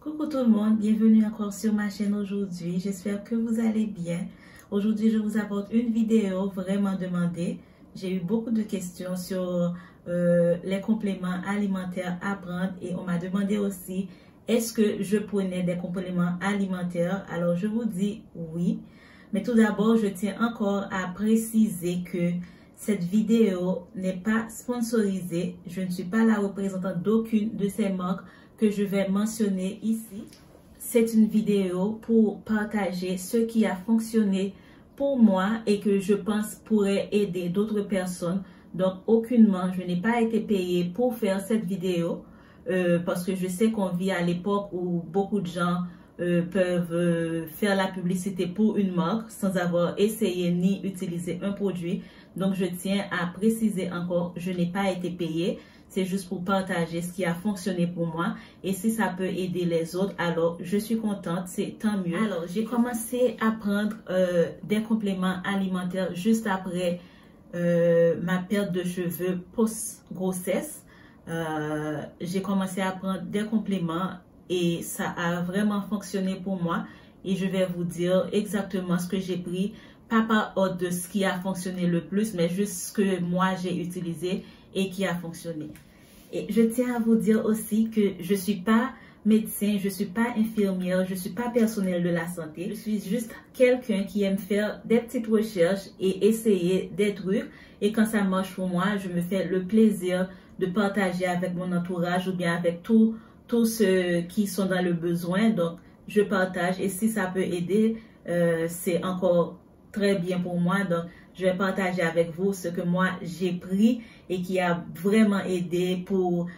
Coucou tout le monde, bienvenue encore sur ma chaîne aujourd'hui. J'espère que vous allez bien. Aujourd'hui, je vous apporte une vidéo vraiment demandée. J'ai eu beaucoup de questions sur les compléments alimentaires à prendre et on m'a demandé aussi est-ce que je prenais des compléments alimentaires. Alors, je vous dis oui. Mais tout d'abord, je tiens encore à préciser que cette vidéo n'est pas sponsorisée. Je ne suis pas la représentante d'aucune de ces marques que je vais mentionner ici. C'est une vidéo pour partager ce qui a fonctionné pour moi et que je pense pourrait aider d'autres personnes. Donc, aucunement, je n'ai pas été payée pour faire cette vidéo parce que je sais qu'on vit à l'époque où beaucoup de gens peuvent faire la publicité pour une marque sans avoir essayé ni utilisé un produit. Donc, je tiens à préciser encore, je n'ai pas été payée. C'est juste pour partager ce qui a fonctionné pour moi. Et si ça peut aider les autres, alors je suis contente, c'est tant mieux. Alors, j'ai commencé à prendre des compléments alimentaires juste après ma perte de cheveux post-grossesse. J'ai commencé à prendre des compléments et ça a vraiment fonctionné pour moi. Et je vais vous dire exactement ce que j'ai pris, pas par ordre de ce qui a fonctionné le plus, mais juste ce que moi j'ai utilisé et qui a fonctionné. Et je tiens à vous dire aussi que je ne suis pas médecin, je ne suis pas infirmière, je ne suis pas personnel de la santé. Je suis juste quelqu'un qui aime faire des petites recherches et essayer des trucs. Et quand ça marche pour moi, je me fais le plaisir de partager avec mon entourage ou bien avec tous ceux qui sont dans le besoin. Donc, je partage et si ça peut aider, c'est encore très bien pour moi. Donc, je vais partager avec vous ce que moi j'ai pris et qui a vraiment aidé pour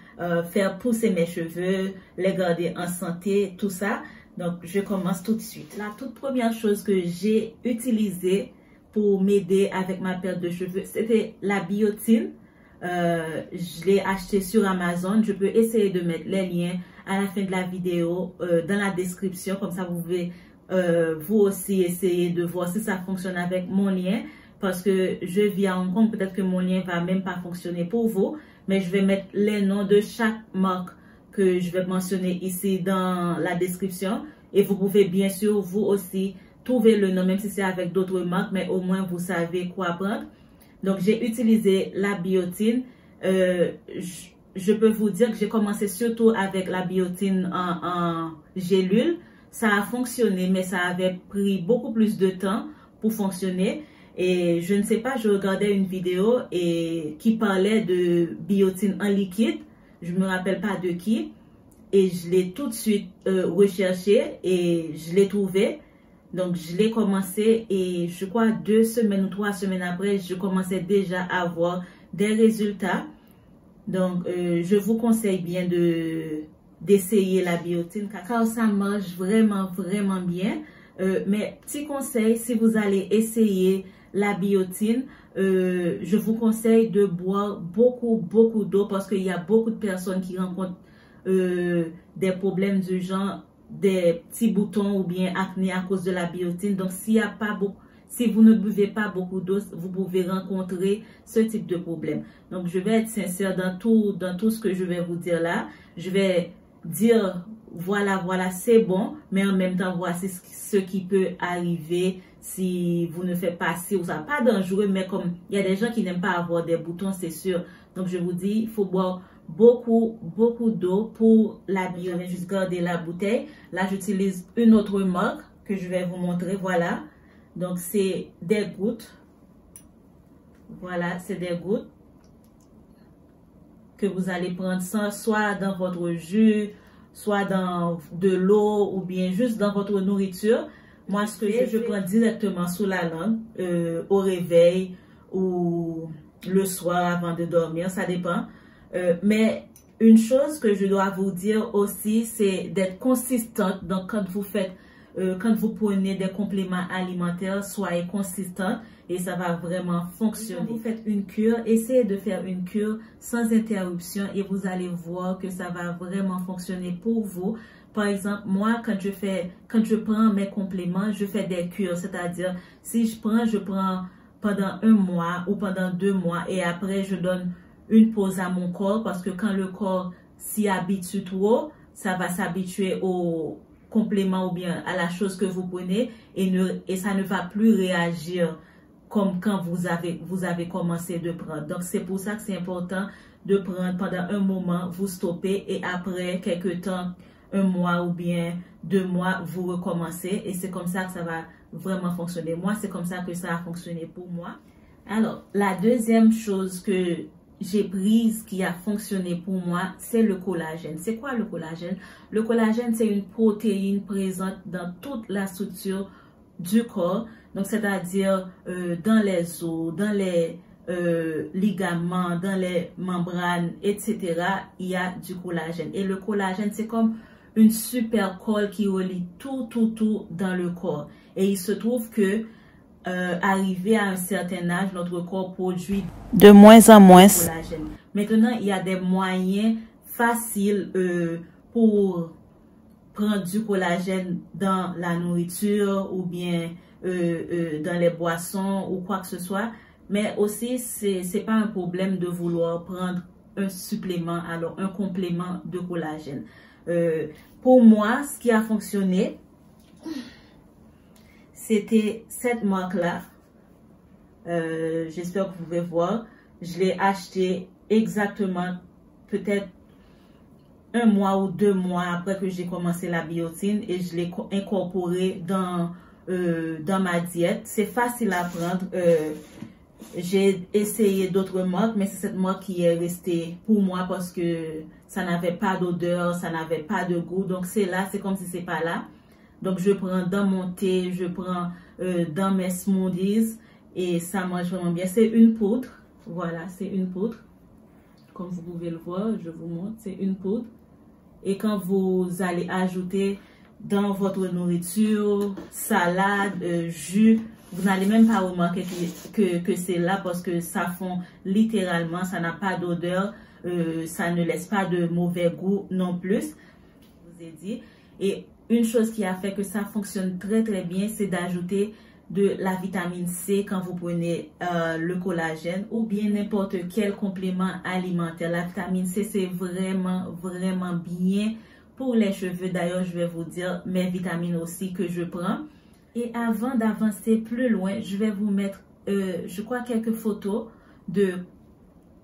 faire pousser mes cheveux, les garder en santé, tout ça. Donc, je commence tout de suite. La toute première chose que j'ai utilisée pour m'aider avec ma perte de cheveux, c'était la biotine. Je l'ai acheté sur Amazon. Je peux essayer de mettre les liens à la fin de la vidéo dans la description. Comme ça, vous pouvez vous aussi essayer de voir si ça fonctionne avec mon lien. Parce que je vis à Hong Kong, peut-être que mon lien va même pas fonctionner pour vous. Mais je vais mettre les noms de chaque marque que je vais mentionner ici dans la description. Et vous pouvez bien sûr vous aussi trouver le nom, même si c'est avec d'autres marques. Mais au moins vous savez quoi prendre. Donc j'ai utilisé la biotine. Je peux vous dire que j'ai commencé surtout avec la biotine en gélule. Ça a fonctionné, mais ça avait pris beaucoup plus de temps pour fonctionner. Et je ne sais pas, je regardais une vidéo qui parlait de biotine en liquide. Je ne me rappelle pas de qui. Et je l'ai tout de suite recherché et je l'ai trouvé. Donc, je l'ai commencé et je crois 2 semaines ou 3 semaines après, je commençais déjà à avoir des résultats. Donc, je vous conseille bien d'essayer la biotine car ça marche vraiment, vraiment bien. Mais petit conseil, si vous allez essayer la biotine, je vous conseille de boire beaucoup d'eau parce qu'il y a beaucoup de personnes qui rencontrent des problèmes du genre des petits boutons ou bien acné à cause de la biotine. Donc, si vous ne buvez pas beaucoup d'eau, vous pouvez rencontrer ce type de problème. Donc, je vais être sincère dans tout ce que je vais vous dire là. Je vais dire, voilà, c'est bon, mais en même temps, voici ce qui peut arriver si vous ne faites pas ci ou ça. Pas dangereux, mais comme il y a des gens qui n'aiment pas avoir des boutons, c'est sûr. Donc, je vous dis, il faut boire beaucoup d'eau pour la biotine. Je vais juste garder la bouteille. Là, j'utilise une autre marque que je vais vous montrer. Voilà. Donc, c'est des gouttes. Voilà, c'est des gouttes que vous allez prendre soit dans votre jus, soit dans de l'eau ou bien juste dans votre nourriture. Moi, ce que je prends directement sous la langue au réveil ou le soir avant de dormir, ça dépend. Mais une chose que je dois vous dire aussi, c'est d'être consistante. Donc, quand vous prenez des compléments alimentaires, soyez consistante et ça va vraiment fonctionner. Quand vous faites une cure, essayez de faire une cure sans interruption et vous allez voir que ça va vraiment fonctionner pour vous. Par exemple, moi, quand je prends mes compléments, je fais des cures. C'est-à-dire, si je prends pendant 1 mois ou pendant 2 mois et après, je donne une pause à mon corps parce que quand le corps s'y habitue trop, ça va s'habituer au complément ou bien à la chose que vous prenez et ça ne va plus réagir comme quand vous avez commencé de prendre. Donc, c'est pour ça que c'est important de prendre pendant un moment, vous stoppez et après quelques temps, un mois ou bien 2 mois, vous recommencez et c'est comme ça que ça va vraiment fonctionner. Moi, c'est comme ça que ça a fonctionné pour moi. Alors, la deuxième chose que j'ai prise qui a fonctionné pour moi, c'est le collagène. C'est quoi le collagène? Le collagène, c'est une protéine présente dans toute la structure du corps. Donc, c'est-à-dire dans les os, dans les ligaments, dans les membranes, etc. Il y a du collagène. Et le collagène, c'est comme une super colle qui relie tout dans le corps. Et il se trouve que arrivé à un certain âge, notre corps produit de moins en moins collagène. Maintenant, il y a des moyens faciles pour prendre du collagène dans la nourriture ou bien dans les boissons ou quoi que ce soit. Mais aussi, c'est pas un problème de vouloir prendre un supplément, alors un complément de collagène. Pour moi, ce qui a fonctionné, c'était cette marque-là. J'espère que vous pouvez voir. Je l'ai acheté exactement peut-être 1 mois ou 2 mois après que j'ai commencé la biotine et je l'ai incorporé dans ma diète. C'est facile à prendre. J'ai essayé d'autres marques, mais c'est cette marque qui est restée pour moi parce que ça n'avait pas d'odeur, ça n'avait pas de goût. Donc c'est là, c'est comme si c'est pas là. Donc je prends dans mon thé, je prends dans mes smoothies et ça marche vraiment bien. C'est une poudre, voilà, c'est une poudre. Comme vous pouvez le voir, je vous montre, c'est une poudre. Et quand vous allez ajouter dans votre nourriture, salade, jus, vous n'allez même pas remarquer que c'est là parce que ça fond littéralement, ça n'a pas d'odeur, ça ne laisse pas de mauvais goût non plus. Je vous ai dit. Et une chose qui a fait que ça fonctionne très bien, c'est d'ajouter de la vitamine C quand vous prenez le collagène ou bien n'importe quel complément alimentaire. La vitamine C, c'est vraiment bien pour les cheveux. D'ailleurs, je vais vous dire mes vitamines aussi que je prends. Et avant d'avancer plus loin, je vais vous mettre, je crois, quelques photos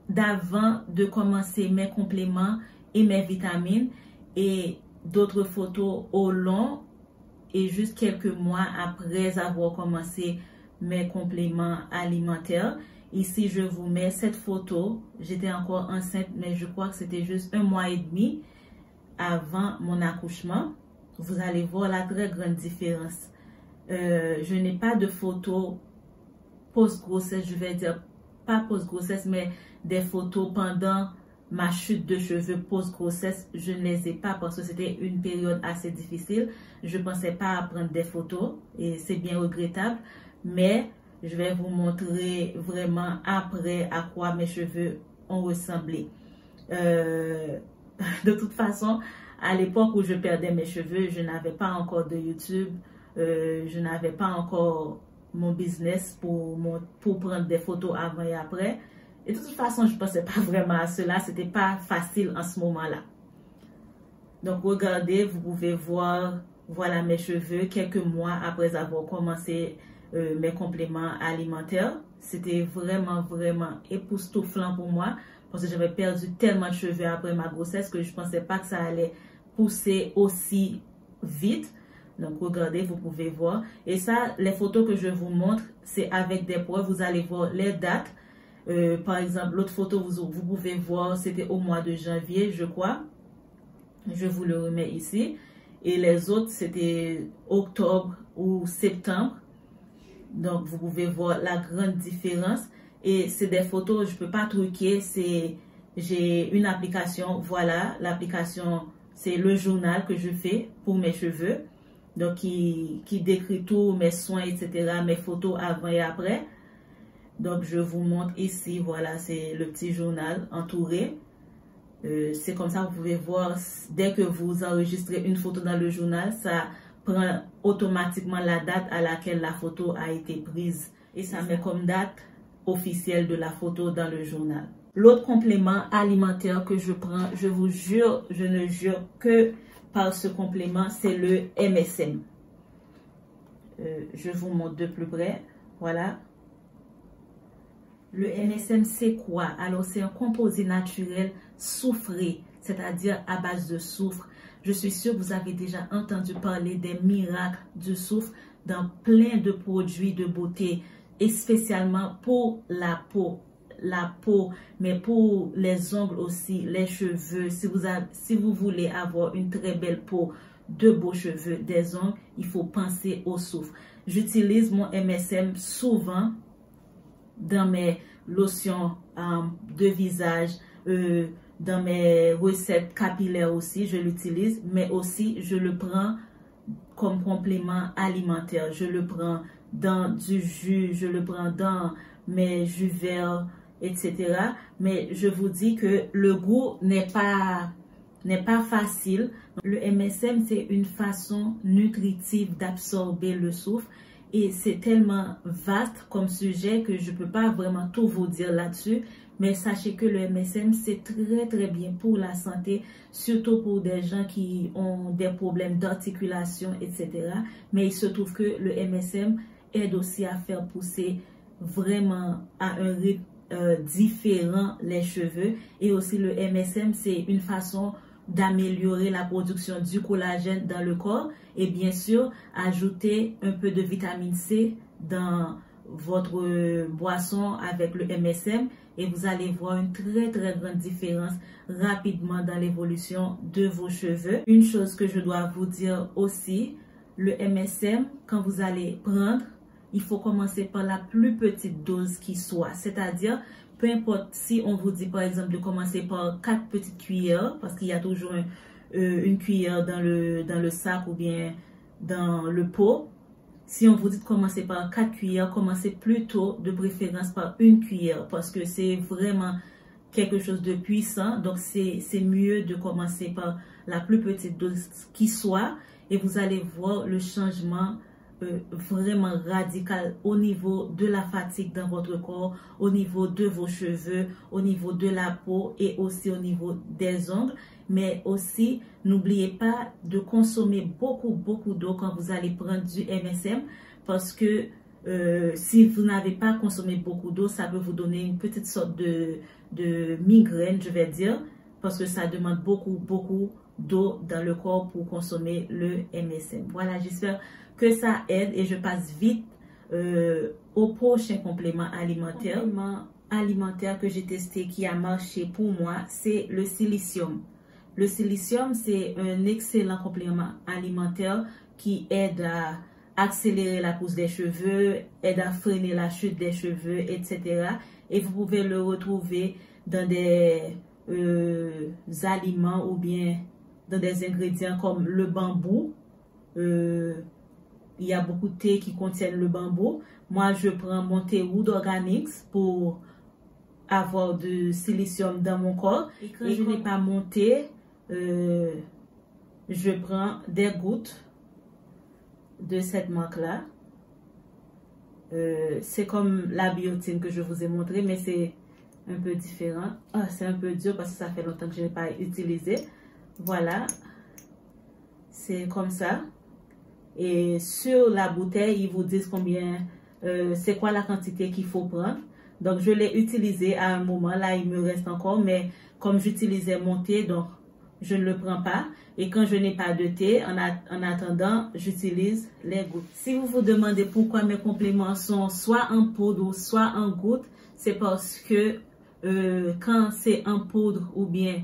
d'avant de commencer mes compléments et mes vitamines et d'autres photos au long et juste quelques mois après avoir commencé mes compléments alimentaires. Ici, je vous mets cette photo. J'étais encore enceinte, mais je crois que c'était juste 1 mois et demi avant mon accouchement. Vous allez voir la très grande différence. Je n'ai pas de photos post-grossesse, je vais dire pas post-grossesse, mais des photos pendant ma chute de cheveux post-grossesse. Je ne les ai pas parce que c'était une période assez difficile. Je ne pensais pas à prendre des photos et c'est bien regrettable, mais je vais vous montrer vraiment après à quoi mes cheveux ont ressemblé. De toute façon, à l'époque où je perdais mes cheveux, je n'avais pas encore de YouTube. Je n'avais pas encore mon business pour prendre des photos avant et après. Et de toute façon, je ne pensais pas vraiment à cela. C'était pas facile en ce moment-là. Donc, regardez, vous pouvez voir, voilà mes cheveux quelques mois après avoir commencé mes compléments alimentaires. C'était vraiment époustouflant pour moi parce que j'avais perdu tellement de cheveux après ma grossesse que je ne pensais pas que ça allait pousser aussi vite. Donc, regardez, vous pouvez voir. Et ça, les photos que je vous montre, c'est avec des preuves. Vous allez voir les dates. Par exemple, l'autre photo, vous pouvez voir, c'était au mois de janvier, je crois. Je vous le remets ici. Et les autres, c'était octobre ou septembre. Donc, vous pouvez voir la grande différence. Et c'est des photos, je ne peux pas truquer. J'ai une application, voilà. L'application, c'est le journal que je fais pour mes cheveux. Donc, qui décrit tous mes soins, etc., mes photos avant et après. Donc, je vous montre ici, voilà, c'est le petit journal entouré. C'est comme ça, vous pouvez voir, dès que vous enregistrez une photo dans le journal, ça prend automatiquement la date à laquelle la photo a été prise. Et ça met comme date officielle de la photo dans le journal. L'autre complément alimentaire que je prends, je vous jure, je ne jure que par ce complément, c'est le MSM. Je vous montre de plus près. Voilà. Le MSM, c'est quoi? Alors, c'est un composé naturel soufré, c'est-à-dire à base de soufre. Je suis sûre que vous avez déjà entendu parler des miracles du soufre dans plein de produits de beauté, et spécialement pour la peau. Mais pour les ongles aussi, les cheveux. Si vous voulez avoir une très belle peau, de beaux cheveux, des ongles, il faut penser au soufre. J'utilise mon MSM souvent dans mes lotions de visage, dans mes recettes capillaires aussi, je l'utilise, mais aussi je le prends comme complément alimentaire. Je le prends dans du jus, je le prends dans mes jus verts, etc. Mais je vous dis que le goût n'est pas facile. Le MSM, c'est une façon nutritive d'absorber le soufre. Et c'est tellement vaste comme sujet que je ne peux pas vraiment tout vous dire là-dessus. Mais sachez que le MSM, c'est très très bien pour la santé, surtout pour des gens qui ont des problèmes d'articulation, etc. Mais il se trouve que le MSM aide aussi à faire pousser vraiment à un rythme différent les cheveux. Et aussi le MSM, c'est une façon d'améliorer la production du collagène dans le corps et bien sûr ajouter un peu de vitamine C dans votre boisson avec le MSM et vous allez voir une très très grande différence rapidement dans l'évolution de vos cheveux. Une chose que je dois vous dire aussi, le MSM, quand vous allez prendre, il faut commencer par la plus petite dose qui soit, c'est-à-dire peu importe si on vous dit par exemple de commencer par 4 petites cuillères, parce qu'il y a toujours une cuillère dans le sac ou bien dans le pot. Si on vous dit de commencer par 4 cuillères, commencez plutôt de préférence par une cuillère parce que c'est vraiment quelque chose de puissant. Donc c'est mieux de commencer par la plus petite dose qui soit et vous allez voir le changement vraiment radical au niveau de la fatigue dans votre corps, au niveau de vos cheveux, au niveau de la peau et aussi au niveau des ongles. Mais aussi, n'oubliez pas de consommer beaucoup d'eau quand vous allez prendre du MSM parce que si vous n'avez pas consommé beaucoup d'eau, ça peut vous donner une petite sorte de migraine, je vais dire, parce que ça demande beaucoup d'eau dans le corps pour consommer le MSM. Voilà, j'espère que ça aide et je passe vite au prochain complément alimentaire. Le complément alimentaire que j'ai testé qui a marché pour moi, c'est le silicium. Le silicium, c'est un excellent complément alimentaire qui aide à accélérer la pousse des cheveux, aide à freiner la chute des cheveux, etc. Et vous pouvez le retrouver dans des aliments ou bien dans des ingrédients comme le bambou. Il y a beaucoup de thés qui contiennent le bambou. Moi, je prends mon thé Wood Organics pour avoir du silicium dans mon corps. Et quand je n'ai pas mon thé, je prends des gouttes de cette marque-là. C'est comme la biotine que je vous ai montré, mais c'est un peu différent. Ah, c'est un peu dur parce que ça fait longtemps que je n'ai pas utilisé. Voilà. C'est comme ça. Et sur la bouteille, ils vous disent combien, c'est quoi la quantité qu'il faut prendre. Donc, je l'ai utilisé à un moment. Là, il me reste encore. Mais comme j'utilisais mon thé, donc, je ne le prends pas. Et quand je n'ai pas de thé, en attendant, j'utilise les gouttes. Si vous vous demandez pourquoi mes compléments sont soit en poudre ou soit en gouttes, c'est parce que quand c'est en poudre ou bien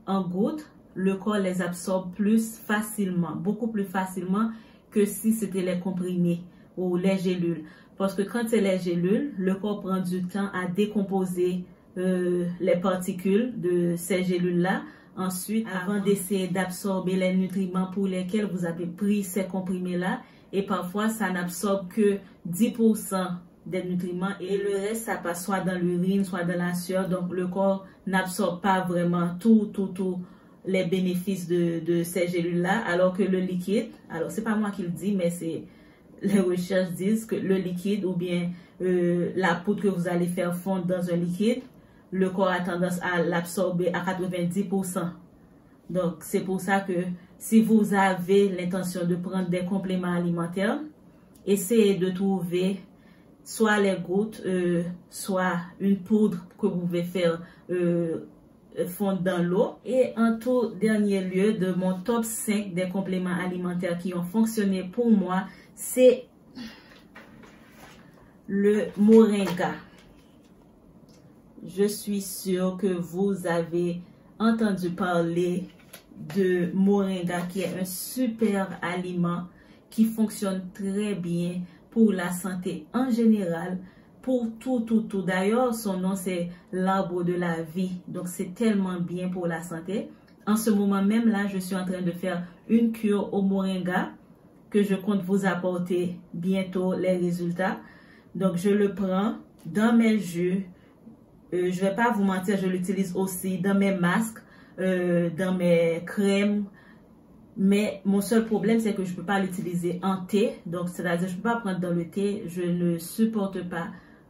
en gouttes, le corps les absorbe plus facilement, beaucoup plus facilement que si c'était les comprimés ou les gélules. Parce que quand c'est les gélules, le corps prend du temps à décomposer les particules de ces gélules-là. Ensuite, avant d'essayer d'absorber les nutriments pour lesquels vous avez pris ces comprimés-là, et parfois ça n'absorbe que 10% des nutriments et le reste ça passe soit dans l'urine, soit dans la sueur. Donc le corps n'absorbe pas vraiment tout les bénéfices de ces gélules-là, alors que le liquide, alors c'est pas moi qui le dis, mais c'est les recherches disent que le liquide ou bien la poudre que vous allez faire fondre dans un liquide, le corps a tendance à l'absorber à 90%. Donc c'est pour ça que si vous avez l'intention de prendre des compléments alimentaires, essayez de trouver soit les gouttes, soit une poudre que vous pouvez faire fondre dans l'eau. Et en tout dernier lieu, de mon top 5 des compléments alimentaires qui ont fonctionné pour moi, c'est le moringa. Je suis sûre que vous avez entendu parler de moringa, qui est un super aliment qui fonctionne très bien pour la santé en général, pour tout. D'ailleurs, son nom c'est l'arbre de la vie. Donc, c'est tellement bien pour la santé. En ce moment même là, je suis en train de faire une cure au moringa que je compte vous apporter bientôt les résultats. Donc, je le prends dans mes jus. Je vais pas vous mentir, je l'utilise aussi dans mes masques, dans mes crèmes. Mais mon seul problème, c'est que je ne peux pas l'utiliser en thé. Donc, c'est-à-dire, je ne peux pas prendre dans le thé. Je ne supporte pas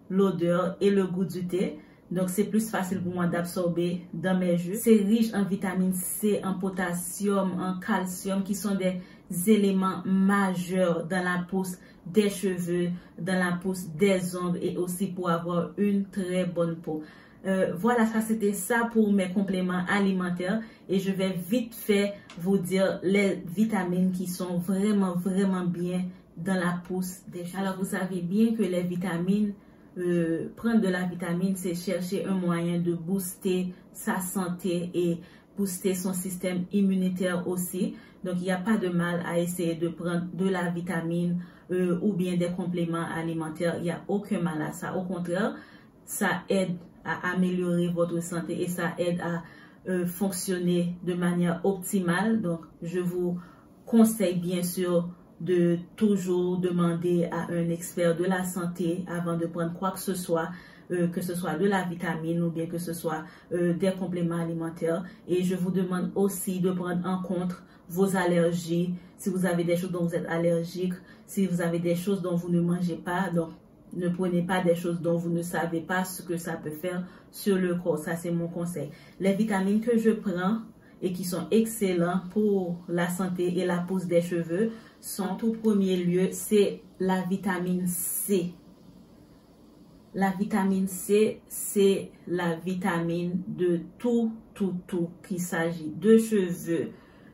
l'odeur et le goût du thé. Donc, c'est plus facile pour moi d'absorber dans mes jus. C'est riche en vitamine C, en potassium, en calcium, qui sont des éléments majeurs dans la pousse des cheveux, dans la pousse des ongles et aussi pour avoir une très bonne peau. Voilà, ça c'était ça pour mes compléments alimentaires et je vais vite fait vous dire les vitamines qui sont vraiment bien dans la pousse des cheveux. Alors vous savez bien que les vitamines, prendre de la vitamine, c'est chercher un moyen de booster sa santé et booster son système immunitaire aussi. Donc il n'y a pas de mal à essayer de prendre de la vitamine ou bien des compléments alimentaires. Il n'y a aucun mal à ça. Au contraire, ça aide à améliorer votre santé et ça aide à fonctionner de manière optimale. Donc, je vous conseille bien sûr de toujours demander à un expert de la santé avant de prendre quoi que ce soit de la vitamine ou bien que ce soit des compléments alimentaires. Et je vous demande aussi de prendre en compte vos allergies, si vous avez des choses dont vous êtes allergique, si vous avez des choses dont vous ne mangez pas. Donc, ne prenez pas des choses dont vous ne savez pas ce que ça peut faire sur le corps. Ça, c'est mon conseil. Les vitamines que je prends et qui sont excellents pour la santé et la pousse des cheveux sont, en tout premier lieu, c'est la vitamine C. La vitamine C, c'est la vitamine de tout, qu'il s'agit de cheveux,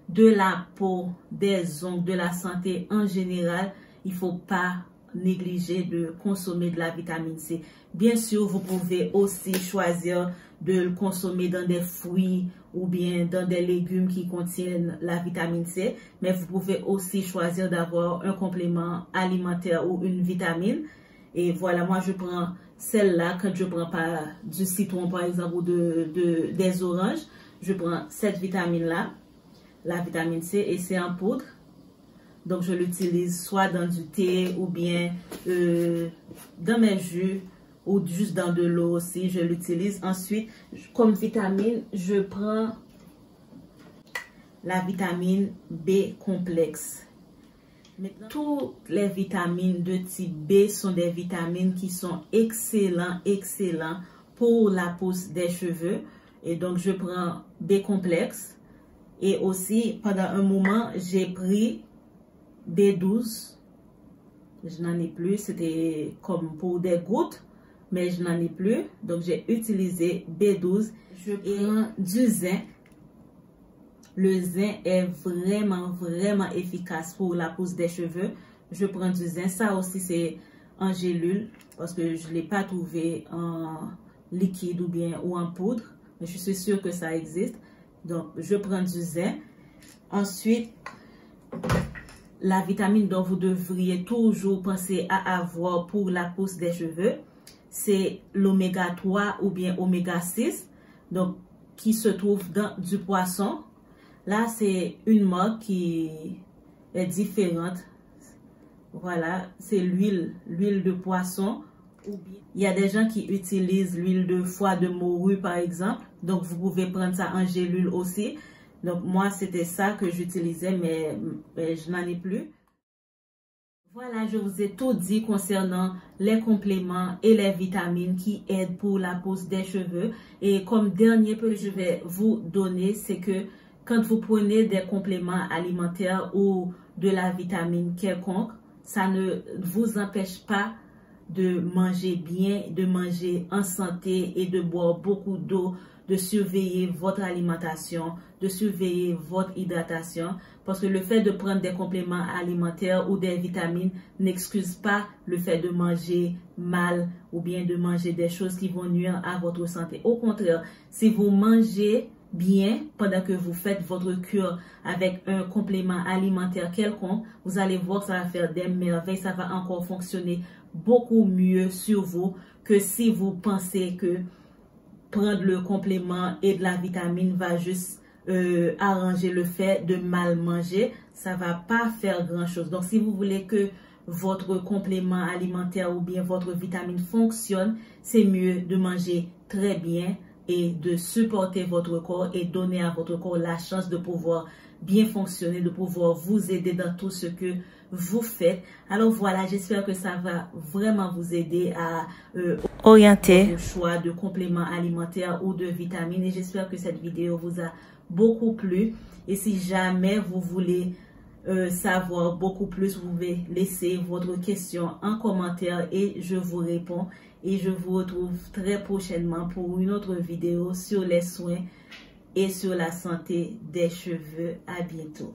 de la peau, des ongles, de la santé en général. Il ne faut pas négliger de consommer de la vitamine C. Bien sûr, vous pouvez aussi choisir de le consommer dans des fruits ou bien dans des légumes qui contiennent la vitamine C, mais vous pouvez aussi choisir d'avoir un complément alimentaire ou une vitamine. Et voilà, moi je prends celle-là quand je prends pas du citron par exemple ou des oranges. Je prends cette vitamine-là, la vitamine C, et c'est en poudre. Donc, je l'utilise soit dans du thé ou bien dans mes jus ou juste dans de l'eau aussi. Je l'utilise. Ensuite, comme vitamine, je prends la vitamine B complexe. Maintenant, toutes les vitamines de type B sont des vitamines qui sont excellentes pour la pousse des cheveux. Et donc, je prends B complexe. Et aussi, pendant un moment, j'ai pris B12, je n'en ai plus, c'était comme pour des gouttes, mais je n'en ai plus, donc j'ai utilisé B12. Je prends du zinc. Le zinc est vraiment efficace pour la pousse des cheveux. Je prends du zinc, ça aussi c'est en gélule, parce que je ne l'ai pas trouvé en liquide ou en poudre, mais je suis sûre que ça existe. Donc je prends du zinc. Ensuite, la vitamine dont vous devriez toujours penser à avoir pour la pousse des cheveux, c'est l'oméga 3 ou bien oméga 6, donc qui se trouve dans du poisson. Là, c'est une marque qui est différente. Voilà, c'est l'huile de poisson. Il y a des gens qui utilisent l'huile de foie de morue par exemple, donc vous pouvez prendre ça en gélule aussi. Donc, moi, c'était ça que j'utilisais, mais je n'en ai plus. Voilà, je vous ai tout dit concernant les compléments et les vitamines qui aident pour la pousse des cheveux. Et comme dernier que je vais vous donner, c'est que quand vous prenez des compléments alimentaires ou de la vitamine quelconque, ça ne vous empêche pas de manger bien, de manger en santé et de boire beaucoup d'eau, de surveiller votre alimentation, de surveiller votre hydratation, parce que le fait de prendre des compléments alimentaires ou des vitamines n'excuse pas le fait de manger mal ou bien de manger des choses qui vont nuire à votre santé. Au contraire, si vous mangez bien pendant que vous faites votre cure avec un complément alimentaire quelconque, vous allez voir que ça va faire des merveilles, ça va encore fonctionner beaucoup mieux sur vous que si vous pensez que prendre le complément et de la vitamine va juste arranger le fait de mal manger. Ça va pas faire grand chose. Donc si vous voulez que votre complément alimentaire ou bien votre vitamine fonctionne, c'est mieux de manger très bien et de supporter votre corps et donner à votre corps la chance de pouvoir bien fonctionner, de pouvoir vous aider dans tout ce que vous faites. Alors voilà, j'espère que ça va vraiment vous aider à orienter le choix de compléments alimentaires ou de vitamines, et j'espère que cette vidéo vous a beaucoup plu. Et si jamais vous voulez savoir beaucoup plus, vous pouvez laisser votre question en commentaire et je vous réponds. Et je vous retrouve très prochainement pour une autre vidéo sur les soins et sur la santé des cheveux. À bientôt.